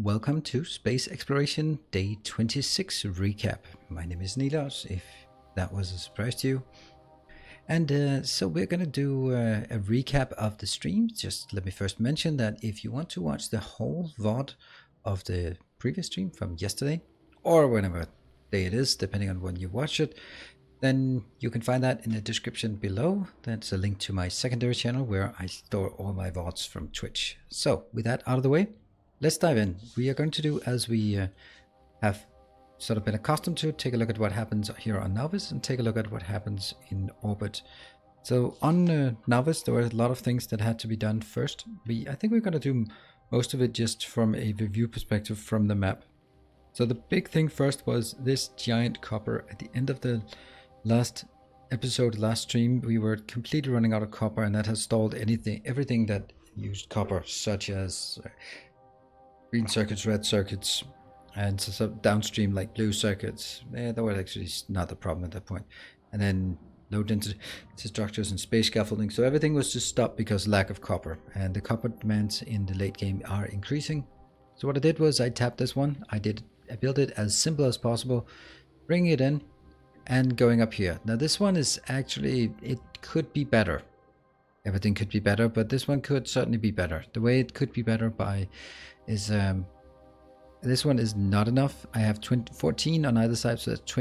welcome to Space Exploration Day 26 recap. My name is Nilos, if that was a surprise to you. And so we're going to do a recap of the stream. Just let me first mention that if you want to watch the whole VOD of the previous stream from yesterday, or whenever day it is, depending on when you watch it, then you can find that in the description below. That's a link to my secondary channel where I store all my VODs from Twitch. So with that out of the way, let's dive in. We are going to do as we have sort of been accustomed to, take a look at what happens here on Novice and take a look at what happens in orbit. So on Novice, there were a lot of things that had to be done first. I think we're going to do most of it just from a review perspective from the map. So the big thing first was this giant copper. At the end of the last episode, last stream, we were completely running out of copper, and that has stalled everything that used copper, such as green circuits, red circuits, and so downstream like blue circuits. That was actually not the problem at that point. And then low density structures and space scaffolding. So everything was just stopped because lack of copper, and the copper demands in the late game are increasing. So what I did was I tapped this one. I built it as simple as possible, bringing it in and going up here. Now this one is actually, it could be better. Everything could be better, but this one could certainly be better. The way it could be better is this one is not enough. I have 14 on either side, so that's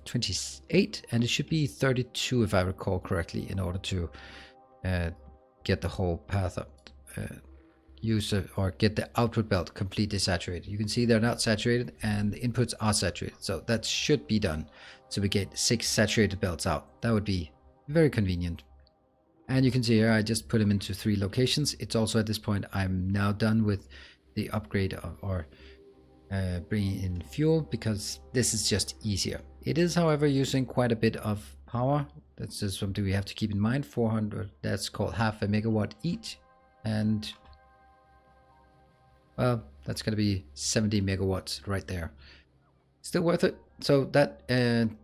28, and it should be 32 if I recall correctly, in order to get the whole path up. Or get the output belt completely saturated. You can see they're not saturated and the inputs are saturated, so that should be done. So we get 6 saturated belts out. That would be very convenient. And you can see here I just put them into 3 locations. It's also at this point I'm now done with the upgrade or bringing in fuel, because this is just easier. It is, however, using quite a bit of power. That's just something we have to keep in mind. 400, that's called half a megawatt each, and well, that's going to be 70 megawatts right there. Still worth it. So that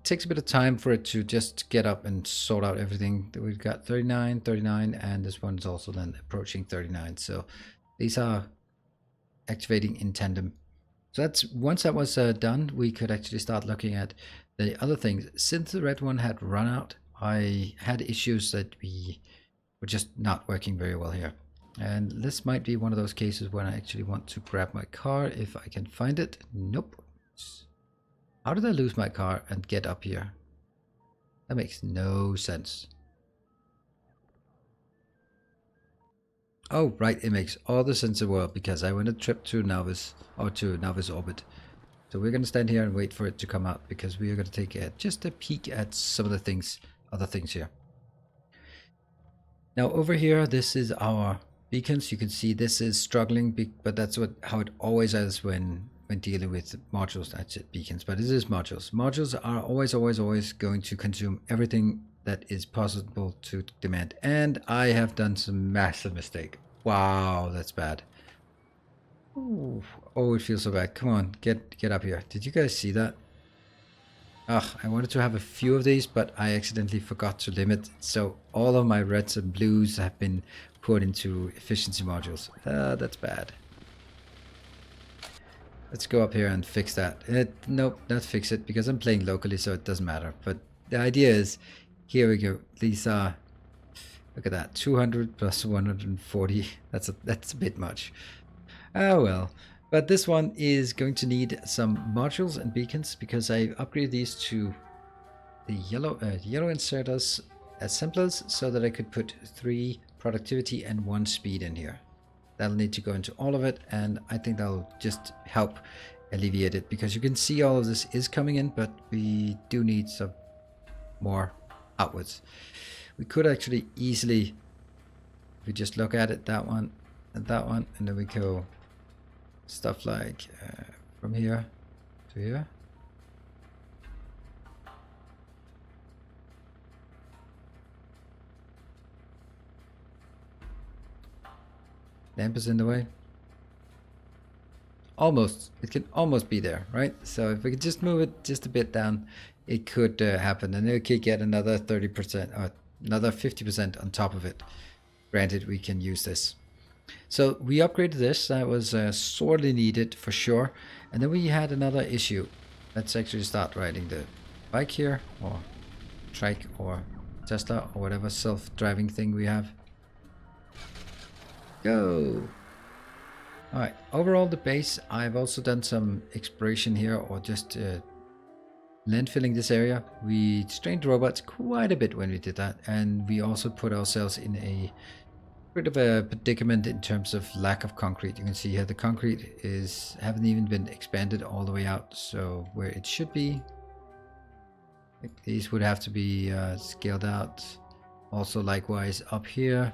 takes a bit of time for it to just get up and sort out everything. We've got 39, 39, and this one's also then approaching 39. So these are activating in tandem. So that's, once that was done, we could actually start looking at the other things. Since the red one had run out, I had issues that we were just not working very well here. And this might be one of those cases when I actually want to grab my car if I can find it. Nope. How did I lose my car and get up here? That makes no sense. Oh, right, it makes all the sense in the world, because I went a trip to Novice, or to Novice orbit. So we're going to stand here and wait for it to come out, because we are going to take just a peek at some of the other things here. Now over here, this is our beacons. You can see this is struggling, but that's how it always is when dealing with modules. I said beacons, but it is modules. Modules are always going to consume everything that is possible to demand. And I have done some massive mistake. Wow, that's bad. Ooh. Oh, it feels so bad. Come on, get up here. Did you guys see that? Ugh, I wanted to have a few of these, but I accidentally forgot to limit. So all of my reds and blues have been put into efficiency modules. That's bad. Let's go up here and fix that. Nope, not fix it, because I'm playing locally, so it doesn't matter. But the idea is, here we go. These are, look at that, 200 plus 140. That's a bit much. Oh well. But this one is going to need some modules and beacons, because I upgraded these to the yellow inserters assemblers, so that I could put 3 productivity and 1 speed in here. That'll need to go into all of it, and I think that'll just help alleviate it, because you can see all of this is coming in, but we do need some more outwards. We could actually easily, if we just look at it, that one and that one, and then we go stuff like from here to here. Lamp is in the way. Almost. It can almost be there, right? So if we could just move it just a bit down, it could happen. And then we could get another 30% or another 50% on top of it. Granted, we can use this. So we upgraded this. That was sorely needed for sure. And then we had another issue. Let's actually start riding the bike here, or trike, or Tesla, or whatever self-driving thing we have. Go! Alright, overall the base, I've also done some exploration here, or just landfilling this area. We strained robots quite a bit when we did that, and we also put ourselves in a bit of a predicament in terms of lack of concrete. You can see here the concrete haven't even been expanded all the way out, so where it should be, these would have to be scaled out. Also likewise up here,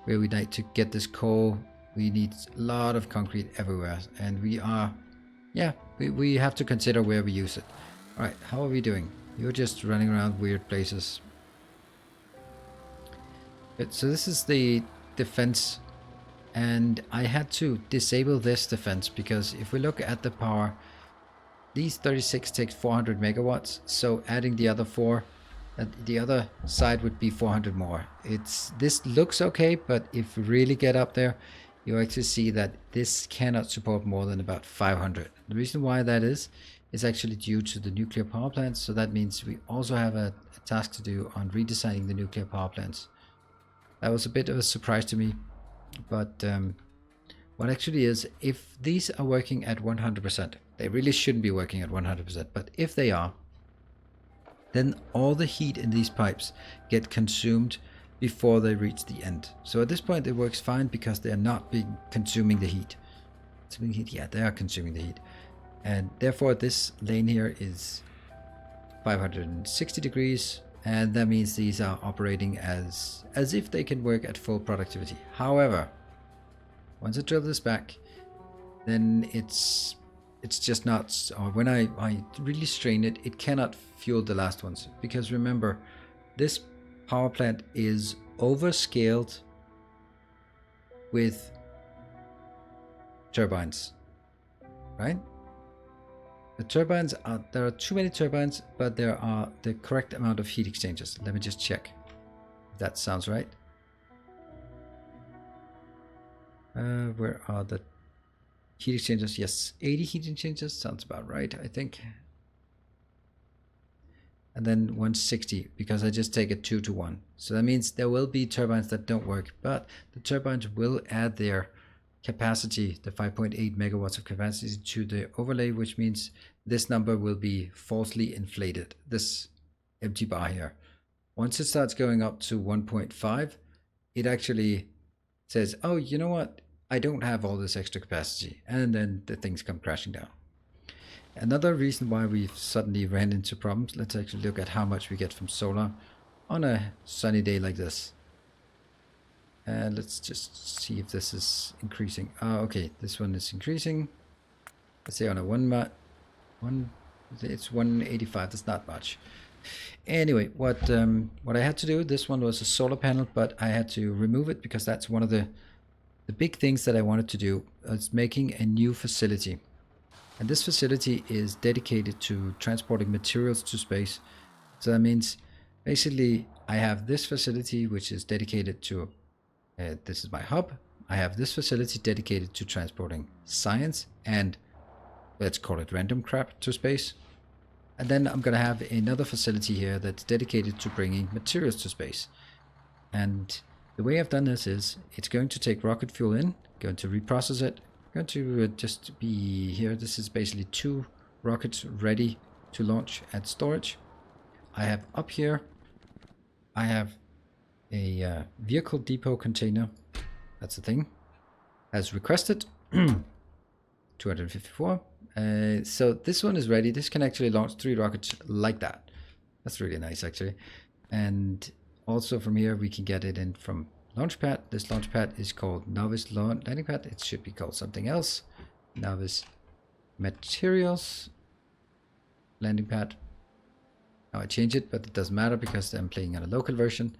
where we need to get this coal, we need a lot of concrete everywhere, and we have to consider where we use it. All right, how are we doing? You're just running around weird places. So this is the defense, and I had to disable this defense because if we look at the power, these 36 takes 400 megawatts, so adding the other 4 at the other side would be 400 more. This looks okay, but if we really get up there, you actually see that this cannot support more than about 500. The reason why that is actually due to the nuclear power plants, so that means we also have a task to do on redesigning the nuclear power plants. That was a bit of a surprise to me, but what actually is, if these are working at 100%, they really shouldn't be working at 100%, but if they are, then all the heat in these pipes get consumed before they reach the end. So at this point it works fine because they are not consuming the heat. Yeah, they are consuming the heat. And therefore this lane here is 560 degrees, and that means these are operating as if they can work at full productivity. However, once I drill this back, then it's just not, or when I really strain it, it cannot fuel the last ones, because remember, this power plant is overscaled with turbines, right? The turbines there are too many turbines, but there are the correct amount of heat exchangers. Let me just check if that sounds right. Where are the heat exchangers? Yes, 80 heat exchangers sounds about right, I think. And then 160, because I just take it 2 to 1. So that means there will be turbines that don't work, but the turbines will add their capacity, the 5.8 megawatts of capacity, to the overlay, which means this number will be falsely inflated, this empty bar here. Once it starts going up to 1.5, it actually says, oh, you know what, I don't have all this extra capacity, and then the things come crashing down. Another reason why we've suddenly ran into problems, let's actually look at how much we get from solar on a sunny day like this. And let's just see if this is increasing. Okay, this one is increasing. Let's say on a it's 185. That's not much. Anyway, what I had to do, this one was a solar panel, but I had to remove it because that's one of the big things that I wanted to do. It's making a new facility, and this facility is dedicated to transporting materials to space. So that means basically I have this facility which is dedicated to this is my hub. I have this facility dedicated to transporting science and, let's call it, random crap to space. And then I'm going to have another facility here that's dedicated to bringing materials to space. And the way I've done this is, it's going to take rocket fuel in, going to reprocess it, going to just be here. This is basically 2 rockets ready to launch at storage. I have up here, I have a vehicle depot container. That's the thing. As requested. 254. So this one is ready. This can actually launch 3 rockets like that. That's really nice, actually. And also from here we can get it in from launchpad. This launchpad is called Novice Landing Pad. It should be called something else. Novice Materials Landing Pad. Now I change it, but it doesn't matter because I'm playing on a local version.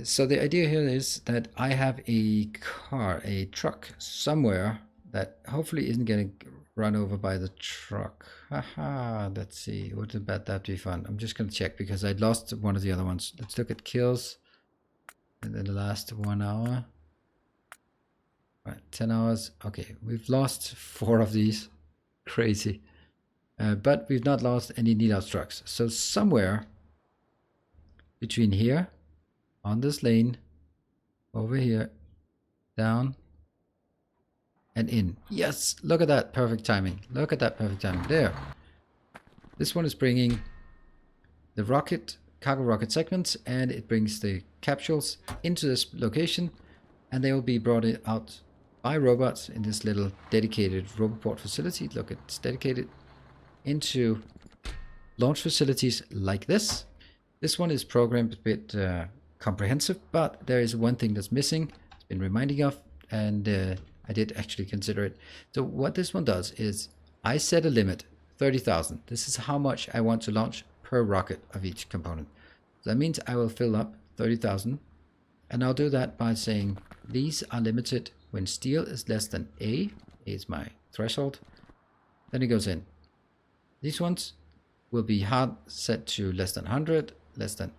So the idea here is that I have a truck somewhere that hopefully isn't getting run over by the truck. Haha, let's see, what about that be fun? I'm just going to check because I lost one of the other ones. Let's look at kills. And then the last 1 hour. Right, 10 hours. Okay, we've lost 4 of these. Crazy. But we've not lost any need-out trucks. So somewhere between here, on this lane, over here, down, and in. Yes, look at that perfect timing. Look at that perfect timing. There. This one is bringing the cargo rocket segments, and it brings the capsules into this location, and they will be brought out by robots in this little dedicated roboport facility. Look, it's dedicated into launch facilities like this. This one is programmed a bit comprehensive, but there is one thing that's missing. It's been reminding of, and I did actually consider it. So what this one does is I set a limit, 30,000. This is how much I want to launch per rocket of each component. So that means I will fill up 30,000, and I'll do that by saying these are limited when steel is less than A is my threshold. Then it goes in. These ones will be hard set to less than 100, less than.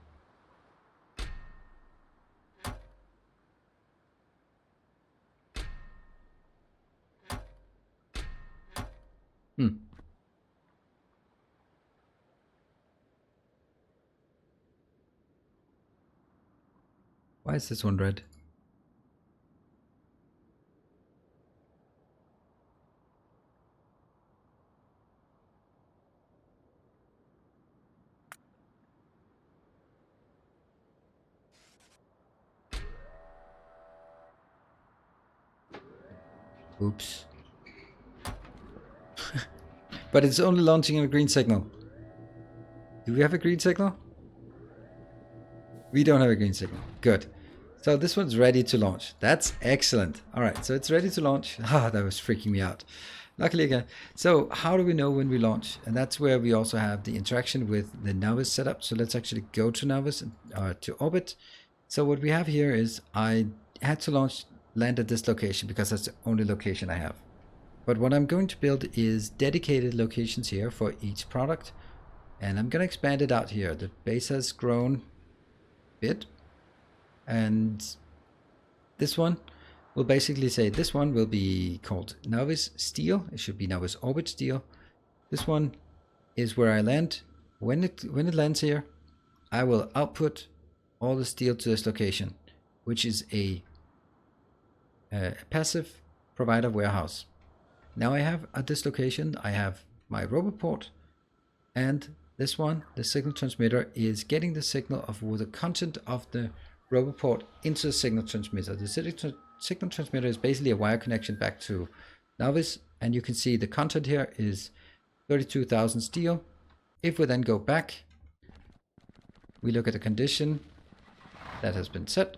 Why is this one red? Oops. But it's only launching a green signal. Do we have a green signal? We don't have a green signal. Good. So this one's ready to launch. That's excellent. All right, so it's ready to launch. Ah, that was freaking me out. Luckily again. So how do we know when we launch? And that's where we also have the interaction with the Navis setup. So let's actually go to Navis, to orbit. So what we have here is I had to land at this location because that's the only location I have. But what I'm going to build is dedicated locations here for each product. And I'm going to expand it out here. The base has grown a bit. And this one will basically say this one will be called Navis Steel. It should be Navis Orbit Steel. This one is where I land. When it lands here, I will output all the steel to this location, which is a passive provider warehouse. Now I have at this location, I have my roboport, and this one, the signal transmitter, is getting the signal of the content of the roboport into the signal transmitter. The signal transmitter is basically a wire connection back to Navis, and you can see the content here is 32,000 steel. If we then go back, we look at the condition that has been set.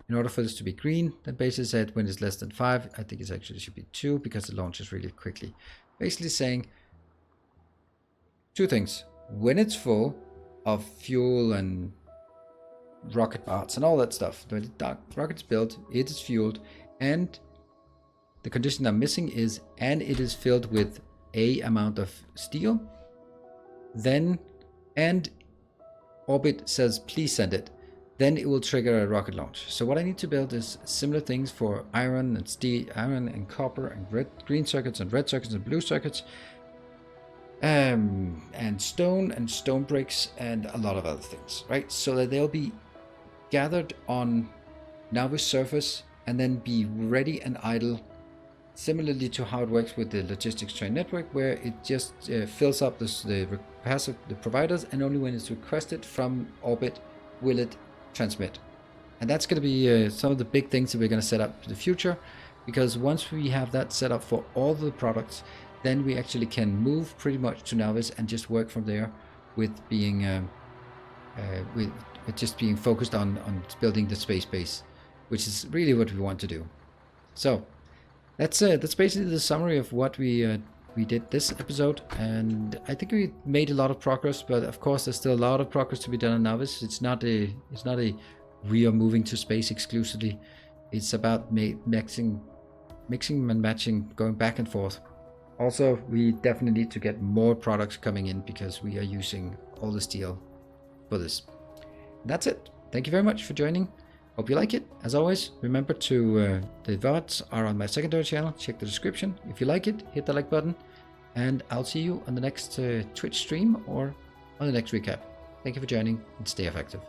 In order for this to be green, then basically said when it's less than 5, I think it actually should be 2 because it launches really quickly. Basically saying two things. When it's full of fuel and rocket parts and all that stuff, when the rocket's built, it is fueled, and the condition I'm missing is, and it is filled with a amount of steel, then, and orbit says please send it, then it will trigger a rocket launch. So what I need to build is similar things for iron and steel, iron and copper and green circuits and red circuits and blue circuits, and stone bricks and a lot of other things, right? So that they'll be gathered on Navis surface and then be ready and idle, similarly to how it works with the logistics train network, where it just fills up the providers, and only when it's requested from orbit will it transmit. And that's going to be some of the big things that we're going to set up for the future, because once we have that set up for all the products, then we actually can move pretty much to Navis and just work from there with being with just being focused on building the space base, which is really what we want to do. So that's basically the summary of what we did this episode, and I think we made a lot of progress, but of course there's still a lot of progress to be done on Navis. It's not a we are moving to space exclusively. It's about mixing and matching, going back and forth. Also, we definitely need to get more products coming in because we are using all the steel for this. That's it. Thank you very much for joining. Hope you like it. As always, remember to the VODs are on my secondary channel. Check the description. If you like it, hit the like button, and I'll see you on the next Twitch stream or on the next recap. Thank you for joining, and stay effective.